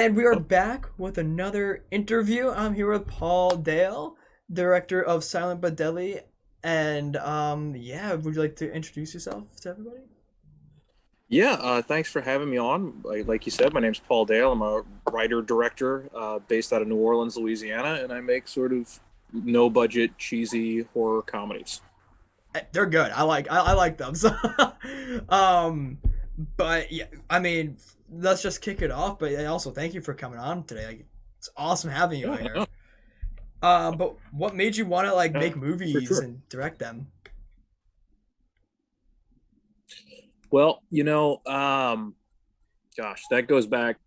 And we are back with another interview. I'm here with Paul Dale, director of Silent but Deadly. And yeah, would you like to introduce yourself to everybody? Yeah, thanks for having me on. Like you said, my name's Paul Dale. I'm a writer director based out of New Orleans, Louisiana, and I make sort of no budget, cheesy horror comedies. They're good. I like them. So, um, but yeah, I mean, let's just kick it off. But also, thank you for coming on today. Like, it's awesome having you Yeah, here. no, But what made you want to like make for movies sure. and direct them? Well, gosh, that goes back.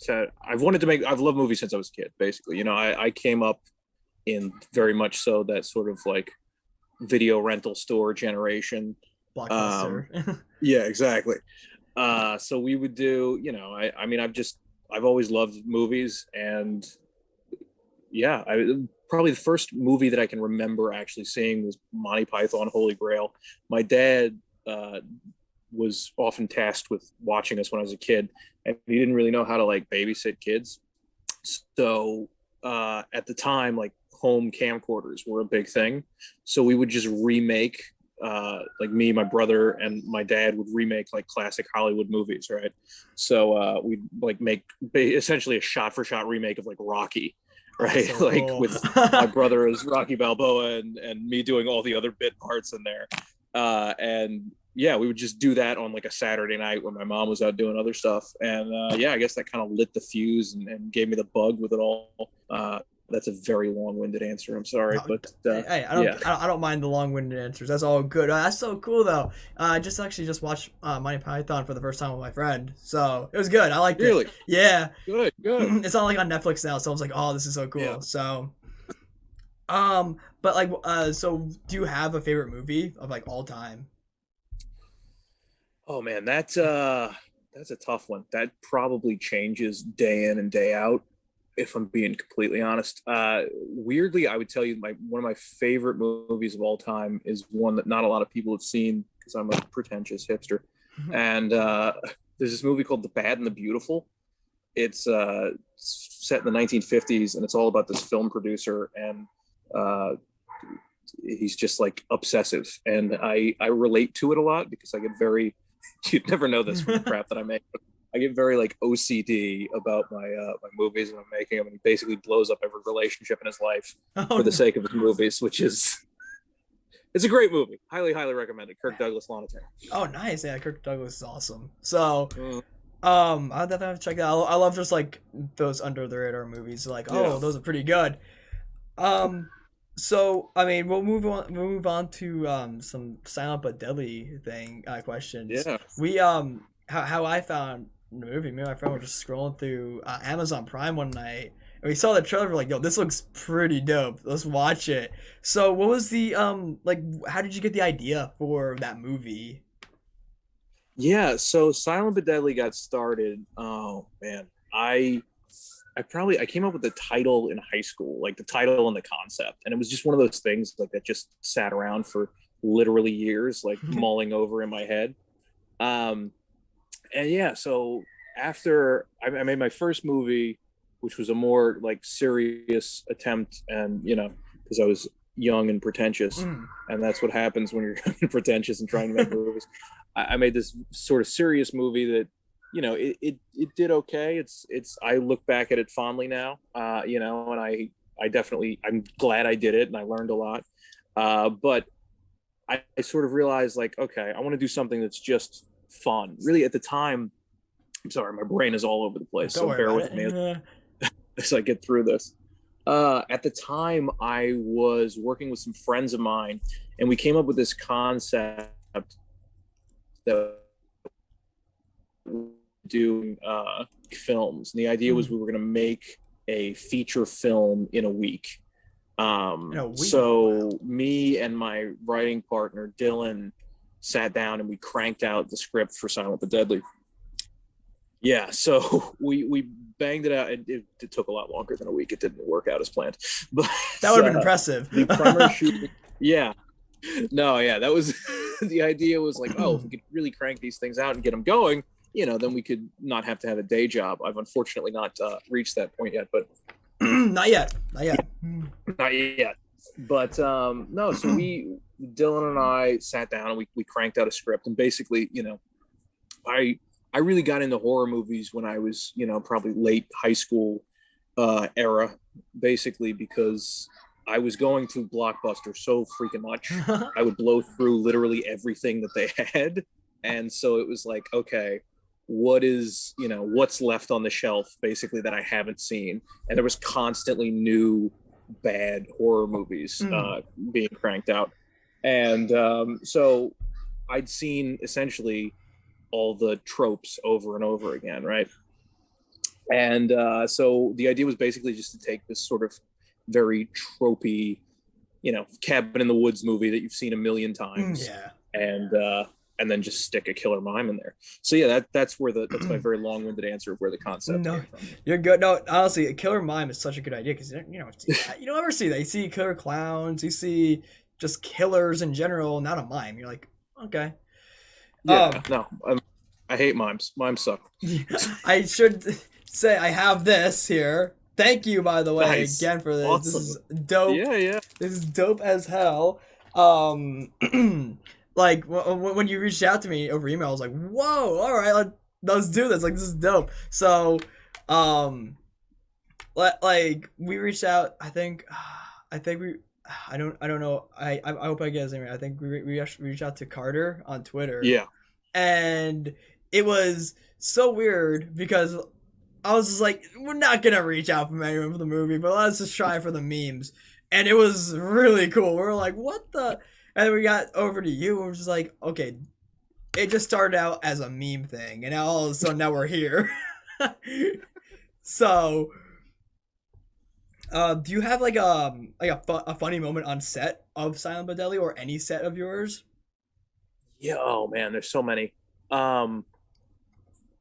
I've loved movies since I was a kid, basically. I came up in very much so that sort of like video rental store generation. Um, Blockbuster. yeah, exactly. So we would do, I mean, I've always loved movies, and yeah, probably the first movie that I can remember actually seeing was Monty Python Holy Grail. My dad was often tasked with watching us when I was a kid, and he didn't really know how to like babysit kids. So at the time, like home camcorders were a big thing. So we would just remake, like me, my brother, and my dad would remake like classic Hollywood movies, right? So we'd like make essentially a shot for shot remake of like Rocky, Oh, right? so Like cool. with my brother as Rocky Balboa and me doing all the other bit parts in there. And yeah, we would just do that on like a Saturday night when my mom was out doing other stuff. And yeah, I guess that kind of lit the fuse and gave me the bug with it all. That's a very long-winded answer. I'm sorry, No, but hey, yeah, I don't mind the long-winded answers. That's all good. That's so cool though. I just actually just watched Monty Python for the first time with my friend, so it was good. I liked it. really Yeah, good, good. it's not like on Netflix now, so I was like, oh, this is so Yeah. cool. So, but like, so do you have a favorite movie of like all time? Oh man, that's a tough one. That probably changes day in and day out, if I'm being completely honest. Weirdly, I would tell you my one of my favorite movies of all time is one that not a lot of people have seen because I'm a pretentious hipster. And there's this movie called The Bad and the Beautiful. It's set in the 1950s, and it's all about this film producer, and uh, he's just like obsessive, and I relate to it a lot because I get very you'd never know this from the crap that I make. But I get very like OCD about my movies when I'm making them, and he basically blows up every relationship in his life Oh for the no. sake of his movies, which is it's a great movie. Highly, highly recommended. Kirk Douglas, Lana Turner. Oh nice. Yeah, Kirk Douglas is awesome. So, Mm, I'll definitely have to check that out. I love just like those under the radar movies. Like, yeah, oh, those are pretty good. Um, so I mean, We'll move on to some silent but deadly thing questions. yeah. How I found the movie. Me and my friend were just scrolling through Amazon Prime one night, and we saw the trailer. We're like, yo, this looks pretty dope. Let's watch it. So, what was the like? How did you get the idea for that movie? Yeah, so Silent but Deadly got started. Oh man, I came up with the title in high school, like the title and the concept, and it was just one of those things like that just sat around for literally years, like mulling over in my head. Um, and yeah, so after I made my first movie, which was a more like serious attempt, and because I was young and pretentious, Mm. and that's what happens when you're young and pretentious and trying to make movies. I made this sort of serious movie that it did okay. It's I look back at it fondly now, and I definitely I'm glad I did it and I learned a lot. But I sort of realized like, okay, I want to do something that's just fun. Really, at the time, I'm sorry, my brain is all over the place, Don't so worry bear about with it. me as I get through this. At the time, I was working with some friends of mine, and we came up with this concept that doing films. And the idea was Mm. we were going to make a feature film in a week. In a week. So Wow. me and my writing partner Dylan sat down and we cranked out the script for Silent but Deadly. Yeah, so we banged it out. It took a lot longer than a week. It didn't work out as planned, but That would have been impressive. the primary shoot. Yeah, no, yeah, that was the idea. Was like, oh, if we could really crank these things out and get them going, then we could not have to have a day job. I've unfortunately not reached that point yet, but Not yet. Not yet. not yet. But no, so Dylan and I sat down and we cranked out a script, and basically, I really got into horror movies when I was, probably late high school era, basically because I was going to Blockbuster so freaking much. I would blow through literally everything that they had. And so it was like, okay, what's left on the shelf basically that I haven't seen? And there was constantly new bad horror movies being cranked out. And so I'd seen essentially all the tropes over and over again, right? And so the idea was basically just to take this sort of very tropey, cabin in the woods movie that you've seen a million times, and then just stick a killer mime in there. So yeah, that's my very long-winded answer of where the concept came from. You're good. No, honestly, a killer mime is such a good idea because you don't ever see that. You see killer clowns, you see just killers in general, not a mime. You're like, okay. Yeah, I hate mimes. Mimes suck. I should say I have this here. Thank you, by the way, Nice. again for this. Awesome. This is dope. Yeah. This is dope as hell. Like when you reached out to me over email, I was like, "Whoa, all right, let's do this. Like, this is dope." So, like we reached out. I think we. I don't know. I hope I get his name right. I think we reached out to Carter on Twitter. Yeah. And it was so weird because I was just like, we're not gonna reach out from anyone for the movie, but let's just try for the memes. And it was really cool. We were like, what the? And then we got over to you and we're just like, okay, it just started out as a meme thing, and now all of a sudden now we're here. So, do you have like a funny moment on set of Silent But Deadly or any set of yours? Yeah, oh man, there's so many.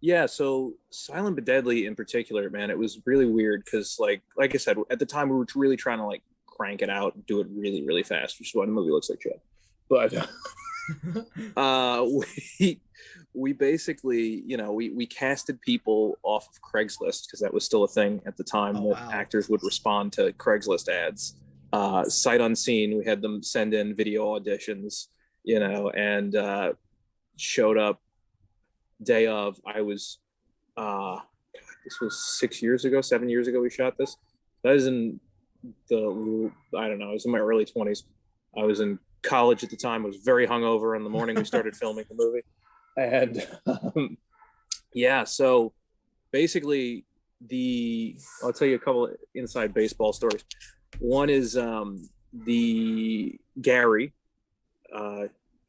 Yeah, so Silent But Deadly in particular, man, it was really weird because like I said, at the time we were really trying to like crank it out and do it really, really fast, which is why the movie looks like shit. But we basically, we casted people off of Craigslist because that was still a thing at the time actors would respond to Craigslist ads. Sight unseen, we had them send in video auditions, and showed up day of. I was this was 7 years ago we shot this. That was in I don't know, I was in my early 20s. I was in college at the time. I was very hungover in the morning we started filming the movie. And so basically I'll tell you a couple of inside baseball stories. One is the Gary,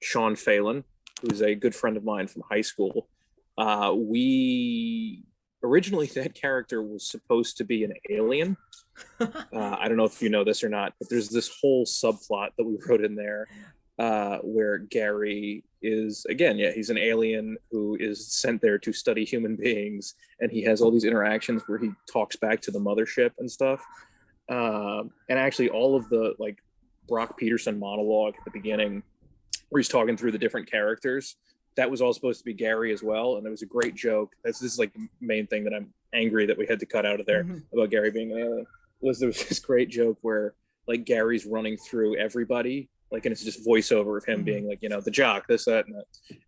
Sean Phelan, who's a good friend of mine from high school. We originally, that character was supposed to be an alien. I don't know if you know this or not, but there's this whole subplot that we wrote in there where Gary is, again, he's an alien who is sent there to study human beings, and he has all these interactions where he talks back to the mothership and stuff. And actually all of the like Brock Peterson monologue at the beginning where he's talking through the different characters, that was all supposed to be Gary as well. And it was a great joke. This is like the main thing that I'm angry that we had to cut out of there about Gary being there was this great joke where like Gary's running through everybody, like, and it's just voiceover of him being like, the jock, this, that, and that.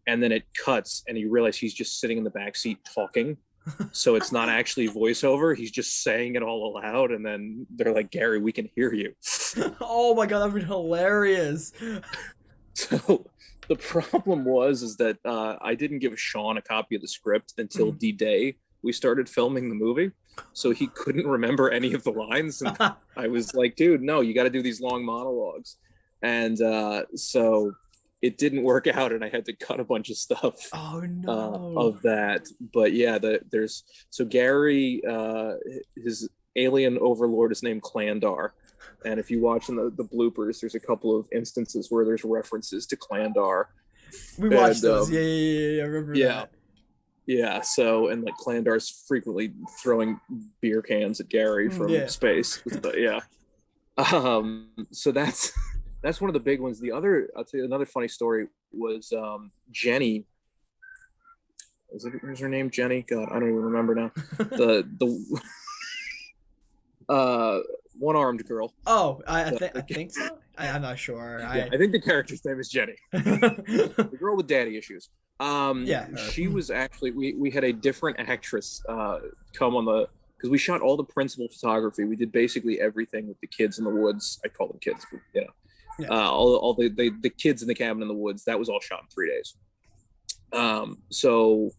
And then it cuts and you realize he's just sitting in the back seat talking. So it's not actually voiceover. He's just saying it all aloud. And then they're like, Gary, we can hear you. Oh my God, that'd be hilarious. So the problem is that I didn't give Sean a copy of the script until the day we started filming the movie. So he couldn't remember any of the lines. And I was like, dude, no, you got to do these long monologues. And so it didn't work out, and I had to cut a bunch of stuff of that. But yeah, so Gary, his alien overlord is named Klandar. And if you watch in the bloopers, there's a couple of instances where there's references to Klandar. We watched those. Yeah. I remember that. Yeah. So, and like Klandar's frequently throwing beer cans at Gary from space. But yeah. So that's one of the big ones. I'll tell you another funny story was Jenny. is her name Jenny? God, I don't even remember now. The one-armed girl. Oh, I think so. I'm not sure. Yeah, I think the character's name is Jenny. The girl with daddy issues. Yeah, She was actually we had a different actress come on the because we shot all the principal photography. We did basically everything with the kids in the woods. I call them kids, but Yeah. all the kids in the cabin in the woods. That was all shot in 3 days. So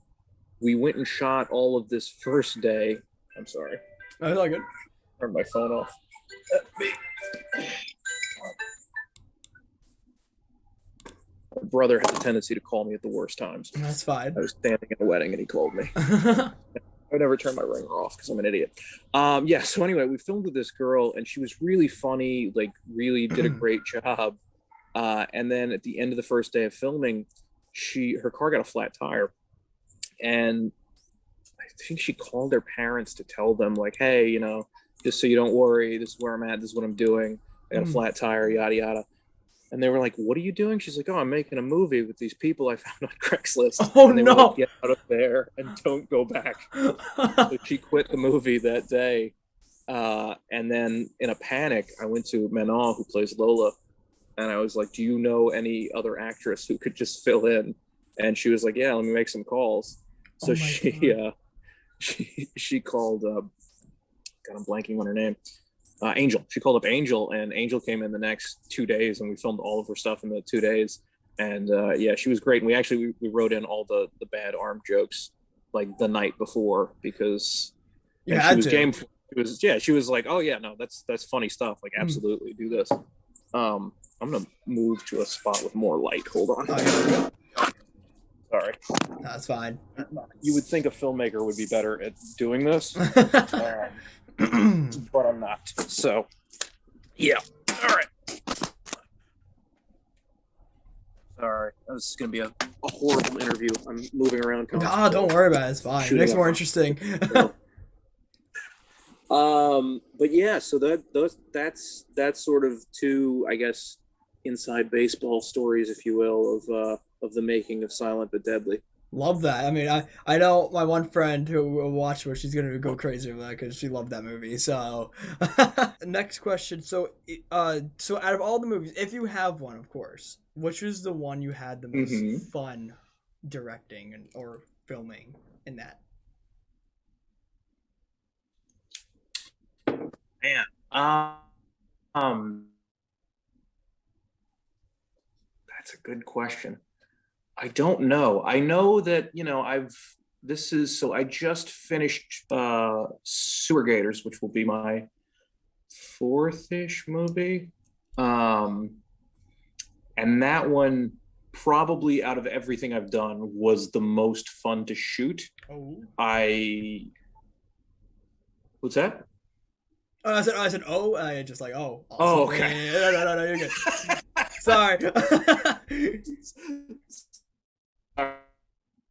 we went and shot all of this first day. I'm sorry. That's all good. Turn my phone off. My brother has a tendency to call me at the worst times. That's fine. I was standing at a wedding and he called me. I never turn my ringer off because I'm an idiot. Yeah. So anyway, we filmed with this girl and she was really funny, like really did a great job. And then at the end of the first day of filming, her car got a flat tire, and I think she called their parents to tell them like, hey, just so you don't worry, this is where I'm at, this is what I'm doing. I got a flat tire, yada yada. And they were like, what are you doing? She's like, oh, I'm making a movie with these people I found on Craigslist. Oh, and they no. were like, get out of there and don't go back. So she quit the movie that day. And then in a panic, I went to Manon, who plays Lola. And I was like, do you know any other actress who could just fill in? And she was like, yeah, let me make some calls. So she called, God, I'm blanking on her name. Angel. She called up Angel, and Angel came in the next 2 days, and we filmed all of her stuff in the 2 days. And yeah, she was great. And we wrote in all the bad arm jokes like the night before because you had to. Game. She was like, oh yeah, no, that's funny stuff. Like absolutely do this. I'm gonna move to a spot with more light. Hold on. Oh, yeah. Sorry. That's fine. You would think a filmmaker would be better at doing this, but I'm not. So, yeah. All right. Sorry, this is gonna be a horrible interview. I'm moving around. Ah, don't worry about it. It's fine. It makes it more interesting. But yeah, so that's sort of two, I guess, inside baseball stories, if you will, of the making of Silent but Deadly. Love that. I mean, I know my one friend who will watch it, she's gonna go crazy over that because she loved that movie. So, next question. So out of all the movies, if you have one, of course, which is the one you had the most fun directing or filming in that? Man, that's a good question. I don't know. I know that, I just finished Sewer Gators, which will be my fourth-ish movie. And that one, probably out of everything I've done, was the most fun to shoot. Oh. What's that? Oh, I said, oh, and I just like, oh. Awesome. Oh, okay. No, you're good. Sorry.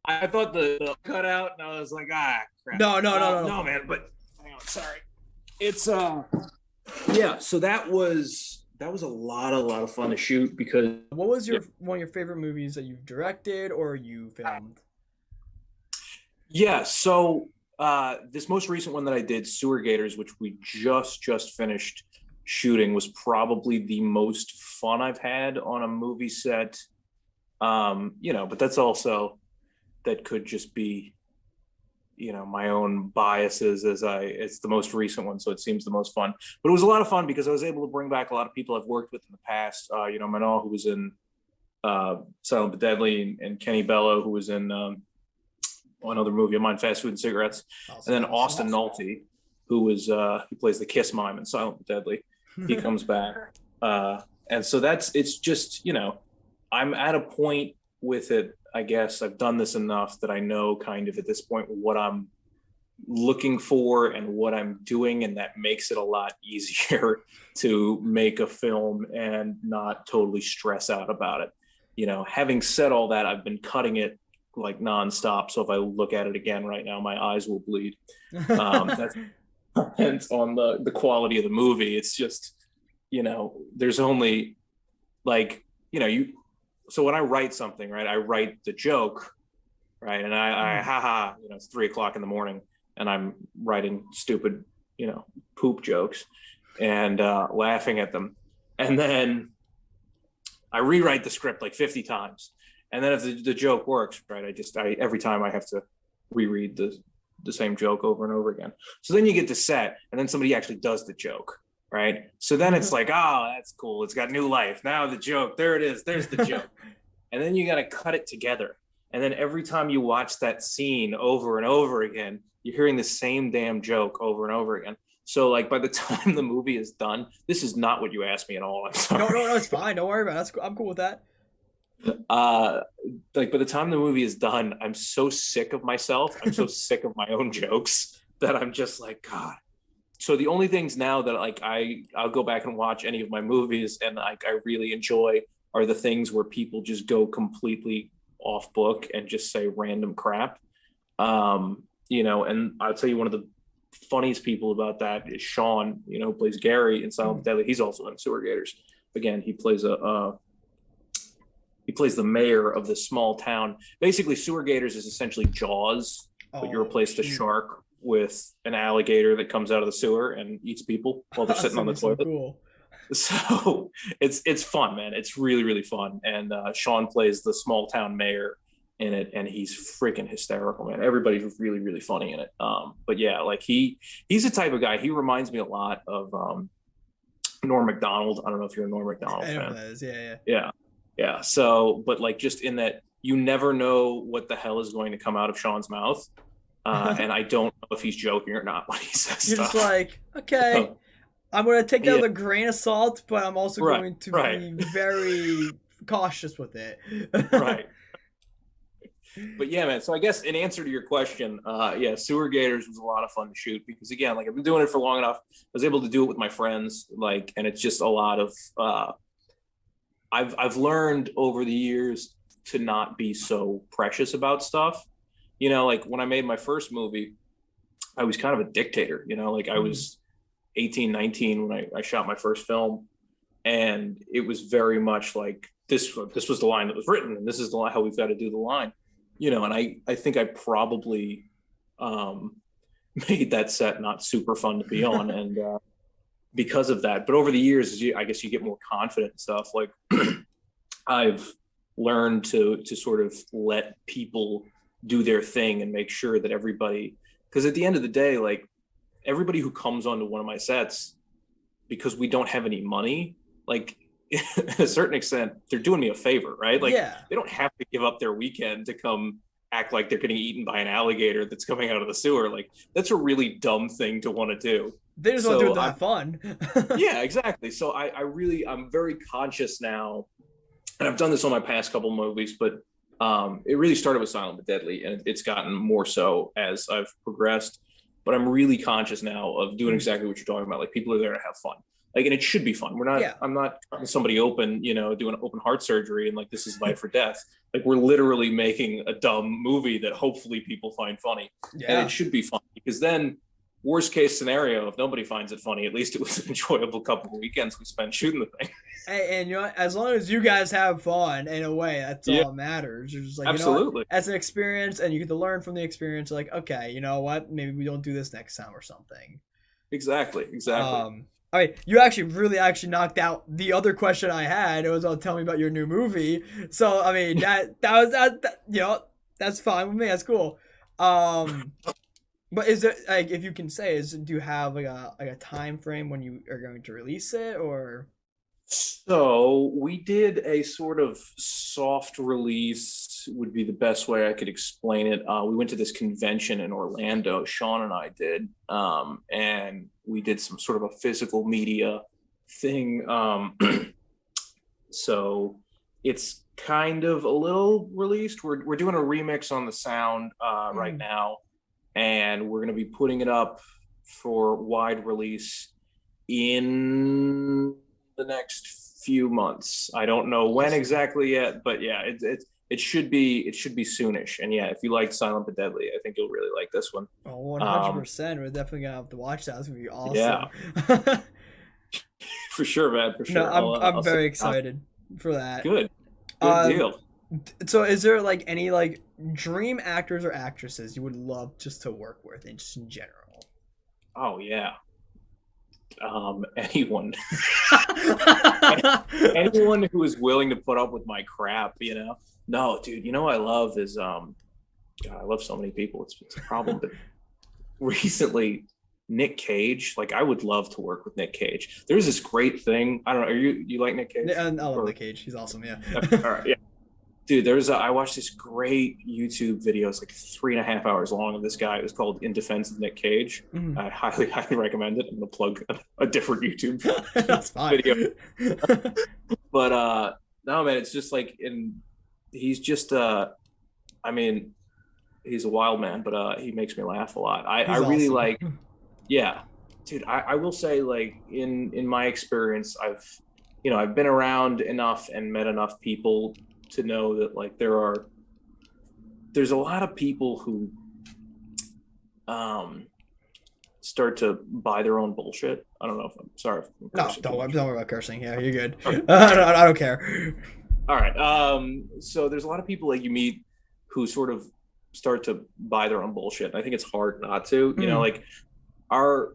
I thought the cut out, and I was like, crap. No, man. But hang on, sorry. It's yeah. So that was a lot of fun to shoot because. What was one of your favorite movies that you've directed or you filmed? Yeah. So this most recent one that I did, Sewer Gators, which we just finished shooting, was probably the most fun I've had on a movie set. But that's also, that could just be, my own biases it's the most recent one. So it seems the most fun, but it was a lot of fun because I was able to bring back a lot of people I've worked with in the past. Manon, who was in Silent but Deadly, and Kenny Bello, who was in another movie of mine, Fast Food and Cigarettes. And then Austin Nolte, who plays the Kiss Mime in Silent but Deadly. He comes back. And so it's just, I'm at a point with it, I guess. I've done this enough that I know kind of at this point what I'm looking for and what I'm doing, and that makes it a lot easier to make a film and not totally stress out about it. Having said all that, I've been cutting it like nonstop. So if I look at it again right now, my eyes will bleed. That depends on the quality of the movie. It's just, there's only like, so when I write something, right, I write the joke, right? And I Mm. haha, it's 3 o'clock in the morning, and I'm writing stupid, poop jokes, and laughing at them, and then I rewrite the script like 50 times, and then if the joke works, right, I every time I have to reread the same joke over and over again. So then you get to set, and then somebody actually does the joke, right? So then it's like, oh, that's cool. It's got new life. Now the joke, there it is. There's the joke. And then you got to cut it together. And then every time you watch that scene over and over again, you're hearing the same damn joke over and over again. So like by the time the movie is done, this is not what you asked me at all. I'm sorry. No, it's fine. Don't worry about it. That's cool. I'm cool with that. uh like by the time the movie is done, I'm so sick of myself, I'm so sick of my own jokes that I'm just like, God. So the only things now that like I'll go back and watch any of my movies and like I really enjoy are the things where people just go completely off book and just say random crap. And I'll tell you, one of the funniest people about that is Sean, who plays Gary in Silent but Deadly. He's also in Sewer Gators. Again, he plays the mayor of this small town. Basically, Sewer Gators is essentially Jaws, but you replace the shark with an alligator that comes out of the sewer and eats people while they're sitting on the toilet. Cool. So it's fun, man. It's really, really fun. And Sean plays the small town mayor in it, and he's freaking hysterical, man. Everybody's really, really funny in it. But yeah, like he's the type of guy. He reminds me a lot of Norm Macdonald. I don't know if you're a Norm Macdonald fan. That is, yeah. Yeah. So, but like just in that you never know what the hell is going to come out of Sean's mouth. And I don't know if he's joking or not when he says You're stuff. just like, okay, I'm going to take that with a grain of salt, but I'm also going to be very cautious with it. Right. But yeah, man. So I guess in answer to your question, Sewer Gators was a lot of fun to shoot because again, like I've been doing it for long enough. I was able to do it with my friends, like, and it's just a lot of, I've learned over the years to not be so precious about stuff. Like when I made my first movie, I was kind of a dictator, like I was 18, 19 when I shot my first film. And it was very much like this was the line that was written, and this is the line, how we've got to do the line, and I think I probably made that set not super fun to be on. And because of that, but over the years, I guess you get more confident and stuff. Like I've learned to sort of let people do their thing and make sure that everybody, because at the end of the day, like everybody who comes onto one of my sets, because we don't have any money, like to a certain extent, they're doing me a favor, right? Like they don't have to give up their weekend to come act like they're getting eaten by an alligator that's coming out of the sewer. Like that's a really dumb thing to want to do. They just want to do it to have fun. Yeah, exactly. So I'm very conscious now, and I've done this on my past couple movies, but it really started with Silent but Deadly, and it's gotten more so as I've progressed. But I'm really conscious now of doing exactly what you're talking about. Like people are there to have fun, like, and it should be fun. I'm not cutting somebody open, doing open heart surgery and like this is life or death. Like we're literally making a dumb movie that hopefully people find funny, and it should be fun because then, worst case scenario, if nobody finds it funny, at least it was an enjoyable couple of weekends we spent shooting the thing. And as long as you guys have fun in a way, that's all that matters. You're just like, absolutely, as an experience, and you get to learn from the experience. Like, okay, you know what? Maybe we don't do this next time or something. Exactly. All right, you really knocked out the other question I had. It was about tell me about your new movie. So I mean that that's fine with me. That's cool. But is there, like, if you can say, do you have like a time frame when you are going to release it, or? So we did a sort of soft release, would be the best way I could explain it. We went to this convention in Orlando, Sean and I did, and we did some sort of a physical media thing. So it's kind of a little released. We're doing a remix on the sound right now, and we're going to be putting it up for wide release in the next few months. I don't know when exactly yet, but yeah, it should be soonish. And yeah, if you like Silent but Deadly, I think you'll really like this one. Oh, 100%. We're definitely gonna have to watch that. It's gonna be awesome. Yeah. For sure, man. For sure. No, I'm very excited for that. Good deal. So is there like any like dream actors or actresses you would love just to work with, and just in general? Oh yeah. Anyone, anyone who is willing to put up with my crap, you know. No, dude, you know what I love is God, I love so many people. It's a problem, but recently Nick Cage, like I would love to work with Nick Cage. There's this great thing. I don't know. Are you like Nick Cage? Yeah, I love Or, Nick Cage. He's awesome. Yeah. all right, yeah. Dude, I watched this great YouTube video. It's like 3.5 hours long of this guy. It was called "In Defense of Nick Cage." Mhm. I highly recommend it. I'm gonna plug a different YouTube That's fine. video, but no, man, it's just like he's just I mean, he's a wild man, but he makes me laugh a lot. I He's really awesome. like, yeah, dude. I will say, like in my experience, I've been around enough and met enough people to know that like there's a lot of people who start to buy their own bullshit. I don't know if I'm sorry if I'm No, cursing. don't worry about cursing. Yeah, you're good. Okay. I don't care. All right. So there's a lot of people like you meet who sort of start to buy their own bullshit. I think it's hard not to, like our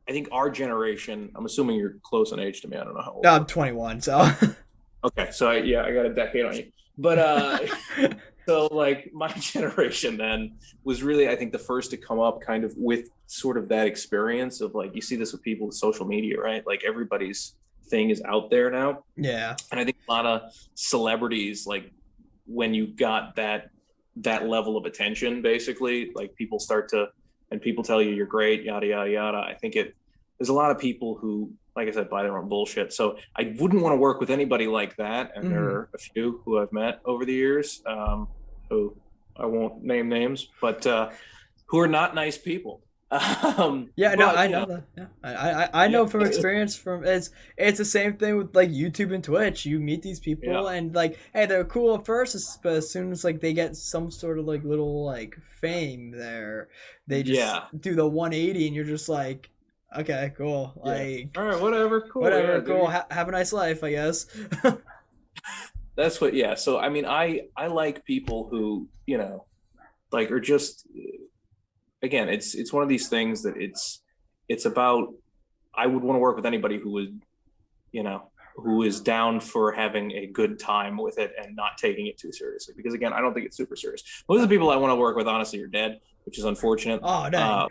I think our generation, I'm assuming you're close in age to me. I don't know how old. No, I'm 21, so. Okay, so I got a decade on you. But so like my generation then was really, I think, the first to come up kind of with sort of that experience of like you see this with people with social media, right? Like everybody's thing is out there now. Yeah. And I think a lot of celebrities, like when you got that level of attention, basically, like people start to and people tell you you're great, yada yada yada. I think there's a lot of people who, like I said, buy their own bullshit. So I wouldn't want to work with anybody like that. And there are a few who I've met over the years, who I won't name names, but who are not nice people. Yeah, no, I know that. Yeah, I know from experience. From it's the same thing with like YouTube and Twitch. You meet these people and like, hey, they're cool at first, but as soon as like they get some sort of like little like fame there, they just do the 180, and you're just like, okay, cool. Like, all right, whatever, cool, whatever, cool. Have a nice life, I guess. That's what. Yeah. So I mean, I like people who like are just. Again, it's one of these things that it's about. I would want to work with anybody who would, who is down for having a good time with it and not taking it too seriously. Because again, I don't think it's super serious. Most of the people I want to work with, honestly, are dead, which is unfortunate. Oh, dang.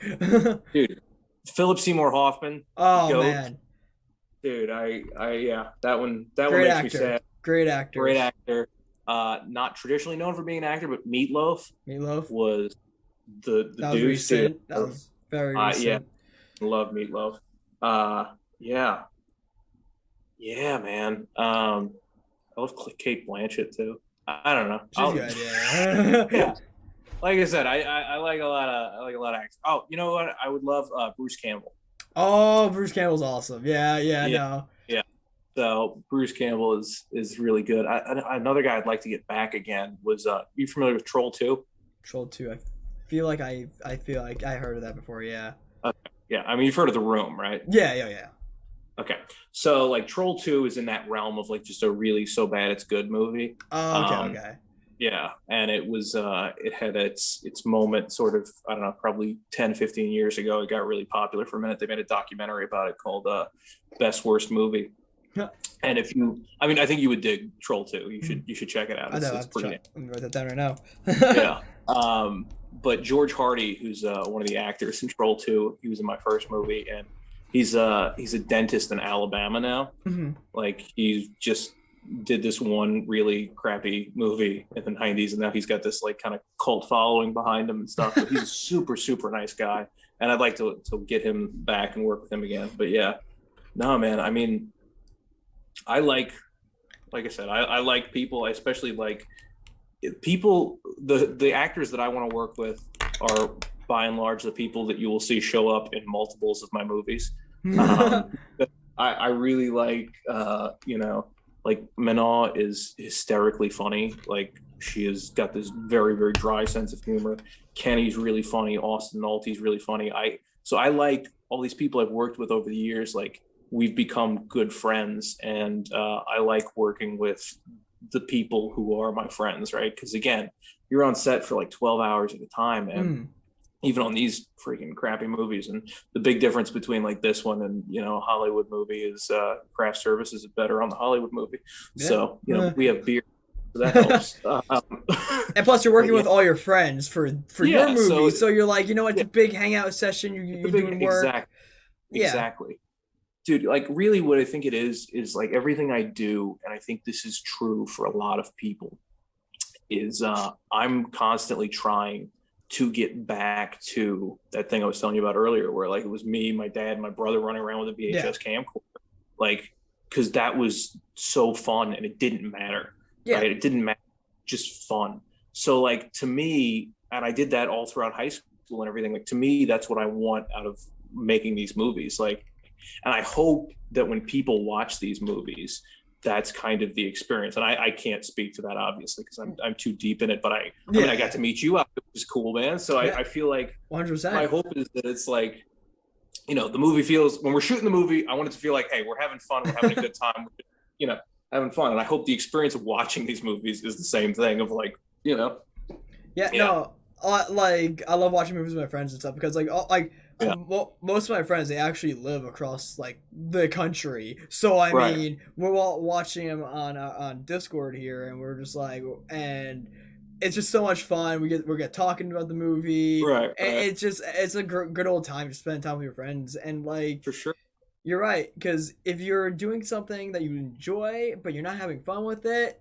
Dude, Philip Seymour Hoffman. Oh, GOAT. man. Dude, that one Great makes me sad. Great actor. Great actor. Not traditionally known for being an actor, but Meatloaf was the that was dude. recent. That was very recent. Yeah, love Meatloaf. Yeah, man. I love Kate Blanchett too. I don't know. She's good, yeah. Yeah. Like I said, I like a lot of actors. Oh, you know what? I would love Bruce Campbell. Oh, Bruce Campbell's awesome. Yeah, no. Yeah. So Bruce Campbell is really good. Another guy I'd like to get back again was you familiar with Troll 2? Troll 2. I feel like I heard of that before. Yeah. Okay. Yeah. I mean, you've heard of The Room, right? Yeah. Okay. So like Troll 2 is in that realm of like just a really so bad it's good movie. Oh, okay. Yeah, and it was it had its moment sort of, I don't know, probably 10-15 years ago. It got really popular for a minute. They made a documentary about it called Best Worst Movie. And I think you would dig Troll 2. You should check it out. It's pretty. Let me write that down right now. Yeah. But George Hardy, who's one of the actors in Troll 2, he was in my first movie, and he's a dentist in Alabama now. Mm-hmm. Like he just did this one really crappy movie in the 90s, and now he's got this like kind of cult following behind him and stuff. But he's a super, super nice guy, and I'd like to get him back and work with him again. But yeah, no, man. I mean, I like I said, I like people. I especially like people. The actors that I want to work with are by and large the people that you will see show up in multiples of my movies. I really like like Manon is hysterically funny. Like she has got this very, very dry sense of humor. Kenny's really funny. Austin Nolte's really funny. So I like all these people I've worked with over the years. Like we've become good friends, and I like working with the people who are my friends, right? Because again, you're on set for like 12 hours at a time, and even on these freaking crappy movies. And the big difference between like this one and, you know, a Hollywood movie is craft services is better on the Hollywood movie. Yeah. So, you know, we have beer. So that helps. And plus, you're working yeah. with all your friends for your Yeah, movie, so you're like, you know, it's yeah, a big hangout session. You're doing work. Yeah. Exactly. Dude, like really what I think it is like everything I do, and I think this is true for a lot of people, is I'm constantly trying to get back to that thing I was telling you about earlier, where like it was me, my dad, my brother running around with a VHS camcorder, like because that was so fun and it didn't matter, right? It didn't matter, just fun. So like to me, and I did that all throughout high school and everything. Like to me, that's what I want out of making these movies. Like, and I hope that when people watch these movies, that's kind of the experience. And I can't speak to that obviously because I'm too deep in it, but I mean I got to meet you out, which is cool, man. So I feel like 100%. my hope is that it's like, you know, the movie feels, when we're shooting the movie, I want it to feel like, hey, we're having fun, we're having a good time, you know, having fun. And I hope the experience of watching these movies is the same thing of like, you know. No, like I love watching movies with my friends and stuff because most of my friends, they actually live across like the country, so I mean we're all watching them on Discord here, and we're just like, and it's just so much fun. We get talking about the movie, and it's a good old time to spend time with your friends. And like for sure, you're right, because if you're doing something that you enjoy but you're not having fun with it,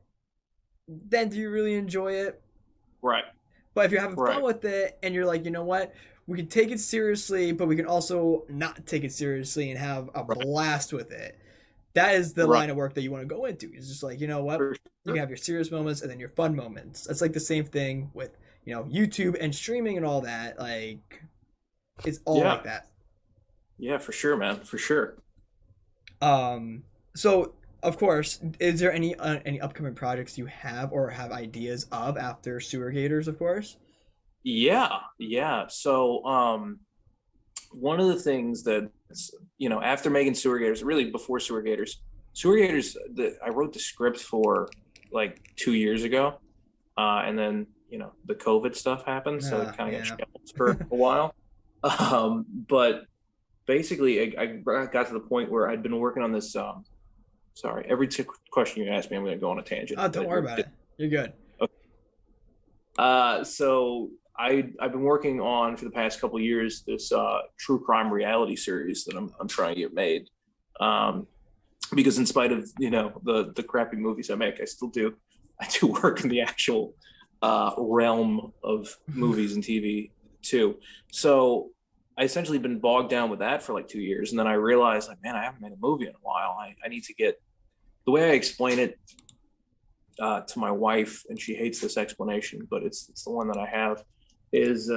then do you really enjoy it? Right. But if you're having fun with it and you're like, you know what, we can take it seriously, but we can also not take it seriously and have a blast with it. That is the line of work that you want to go into. It's just like, you know what, you can have your serious moments and then your fun moments. It's like the same thing with, you know, YouTube and streaming and all that. Like, it's all like that. Yeah, for sure, man, for sure. So of course, is there any upcoming projects you have or have ideas of after Sewer Gators, of course? Yeah. So one of the things that, you know, after making Sewer Gators, really before Sewer Gators, I wrote the script for like 2 years ago, and then, you know, the COVID stuff happened, so it kind of got shelved for a while. But basically, I got to the point where I'd been working on this. Sorry, every question you ask me, I'm going to go on a tangent. Oh, don't worry about it. You're good. Okay. So I've been working on for the past couple of years this true crime reality series that I'm trying to get made. Because in spite of, you know, the crappy movies I make, I do work in the actual realm of movies and TV too. So I essentially been bogged down with that for like 2 years, and then I realized, like, man, I haven't made a movie in a while. I need to get, the way I explain it to my wife, and she hates this explanation, but it's the one that I have, is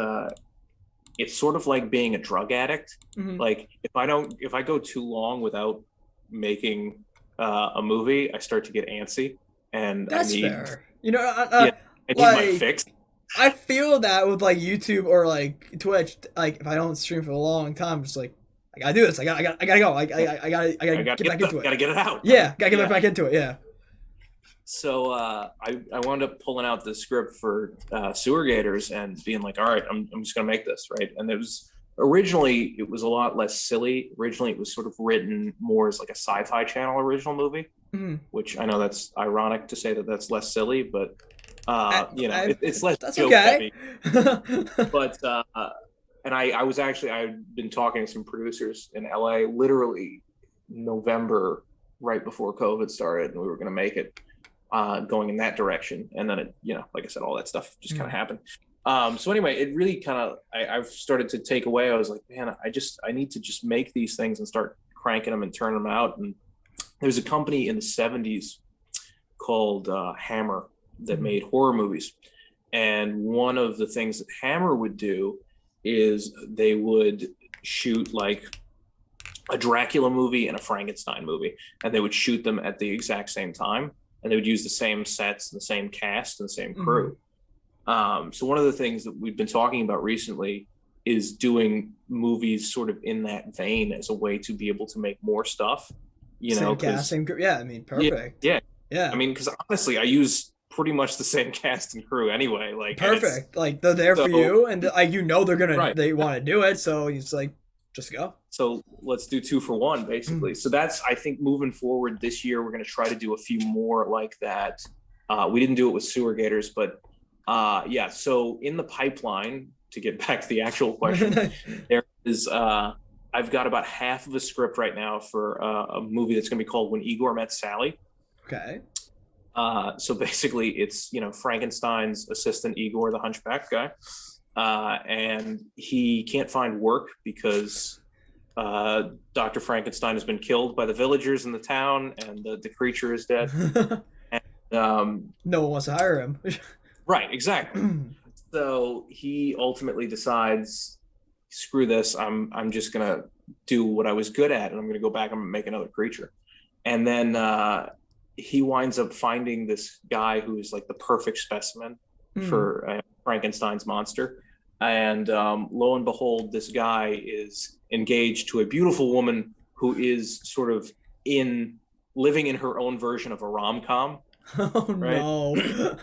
it's sort of like being a drug addict. Like if I go too long without making a movie, I start to get antsy, and that's fair. You know, I need my fix. I feel that with like YouTube or like Twitch. Like if I don't stream for a long time, I'm just like, I gotta do this. I gotta go. I gotta get back into it. Gotta get it out. Yeah, gotta get back into it. Yeah. So I wound up pulling out the script for Sewer Gators and being like, all right, I'm just gonna make this, right. And it was a lot less silly. Originally, it was sort of written more as like a Sci-Fi Channel original movie, which I know that's ironic to say that that's less silly, but you know, it's less joke heavy. But and I've been talking to some producers in LA literally November, right before COVID started, and we were going to make it going in that direction. And then it, you know, like I said, all that stuff just kind of happened. So anyway, it really kind of, I've started to take away. I was like, man, I need to just make these things and start cranking them and turning them out. And there's a company in the 70s called Hammer that made horror movies. And one of the things that Hammer would do is they would shoot like a Dracula movie and a Frankenstein movie, and they would shoot them at the exact same time, and they would use the same sets, the same cast, and the same crew. So one of the things that we've been talking about recently is doing movies sort of in that vein as a way to be able to make more stuff, you know, same cast, same, yeah, I mean, perfect. Yeah, Yeah. I mean, because honestly, I use pretty much the same cast and crew anyway. Like, and it's Perfect. Like they're there for so you, and like right. they want to do it, so it's like just go. So let's do two for one, basically. So that's, I think, moving forward this year, we're going to try to do a few more like that. We didn't do it with sewer gators, but yeah. So in the pipeline, to get back to the actual question, there is. I've got about half of a script right now for a movie that's going to be called When Igor Met Sally. Okay. So basically, it's Frankenstein's assistant Igor, the hunchback guy, and he can't find work because Dr. Frankenstein has been killed by the villagers in the town, and the creature is dead. And, No one wants to hire him. right, exactly. So he ultimately decides, screw this. I'm just gonna do what I was good at, and I'm gonna go back and make another creature. And then he winds up finding this guy who is like the perfect specimen for Frankenstein's monster. And lo and behold, this guy is engaged to a beautiful woman who is sort of living in her own version of a rom-com. Oh right? no.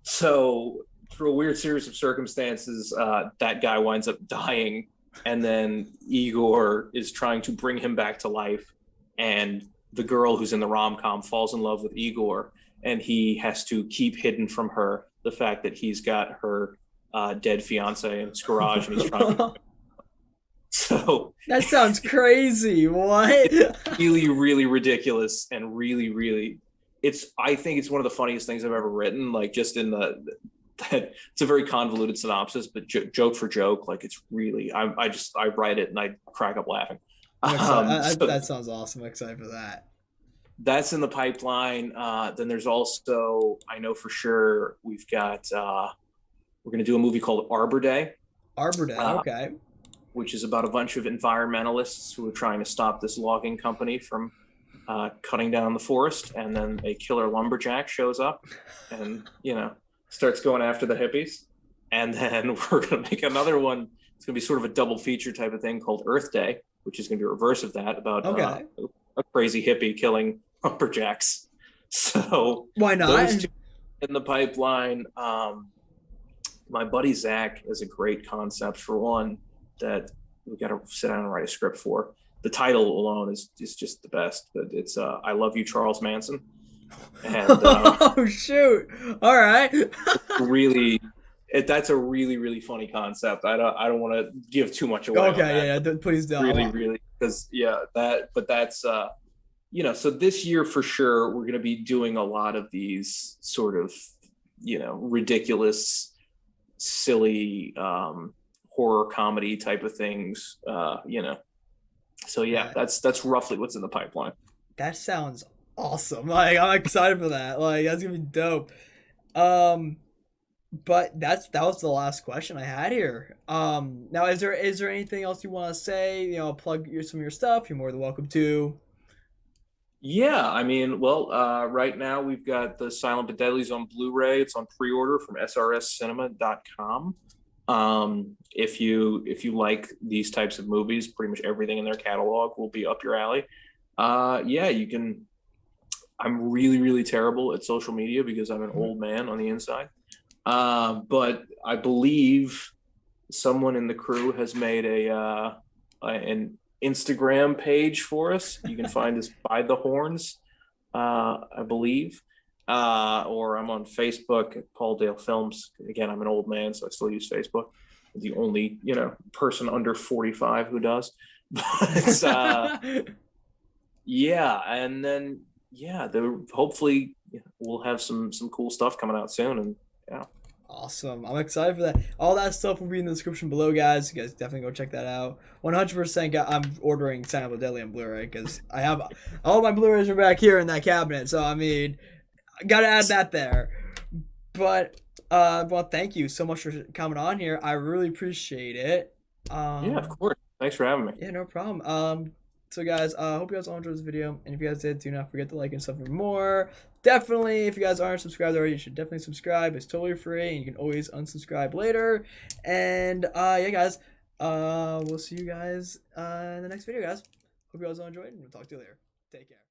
So through a weird series of circumstances, that guy winds up dying, and then Igor is trying to bring him back to life, and the girl who's in the rom-com falls in love with Igor, and he has to keep hidden from her the fact that he's got her dead fiance in his garage, and he's trying to. So That sounds crazy. What? really, really ridiculous, and really, really, I think it's one of the funniest things I've ever written. Like, just in it's a very convoluted synopsis, but joke for joke, like, it's really, I write it and I crack up laughing. That sounds awesome. I'm excited for that. That's in the pipeline. Then there's also, I know for sure, we've got we're going to do a movie called Arbor Day. Arbor Day, okay. Which is about a bunch of environmentalists who are trying to stop this logging company from cutting down the forest, and then a killer lumberjack shows up and starts going after the hippies. And then we're going to make another one. It's going to be sort of a double feature type of thing called Earth Day, which is going to be a reverse of that, about a crazy hippie killing lumberjacks. So why not? Those two in the pipeline. My buddy Zach has a great concept for one that we got to sit down and write a script for. The title alone is just the best, but it's I Love You, Charles Manson. And oh shoot! All right. really, that's a really, really funny concept. I don't want to give too much away. Okay, yeah, please don't. Really, because that's so this year for sure we're going to be doing a lot of these sort of ridiculous, silly horror comedy type of things. So yeah, that's roughly what's in the pipeline. That sounds awesome. Like, I'm excited for that. Like, that's gonna be dope. But that was the last question I had here. Now is there anything else you want to say? Plug some of your stuff. You're more than welcome to. Yeah, I mean, well, right now we've got the Silent but Deadlies on Blu-ray. It's on pre-order from srscinema.com. If you like these types of movies, pretty much everything in their catalog will be up your alley. Yeah, you can. I'm really, really terrible at social media because I'm an old man on the inside. But I believe someone in the crew has made an Instagram page for us. You can find us by the Horns, I believe. Or I'm on Facebook at Paul Dale Films. Again, I'm an old man, so I still use Facebook. I'm the only, person under 45 who does. But yeah, and then hopefully we'll have some cool stuff coming out soon, and yeah. Awesome. I'm excited for that. All that stuff will be in the description below, guys. You guys definitely go check that out. 100% I'm ordering Silent but Deadly on Blu-ray because I have all my Blu-rays are back here in that cabinet. So I mean, gotta add that there. But well, thank you so much for coming on here. I really appreciate it. Yeah, of course. Thanks for having me. Yeah, no problem. So guys, I hope you guys all enjoyed this video, and if you guys did, do not forget to like and stuff for more. Definitely, if you guys aren't subscribed already, you should definitely subscribe. It's totally free, and you can always unsubscribe later. And yeah, guys, we'll see you guys in the next video, guys. Hope you guys all enjoyed, and we'll talk to you later. Take care.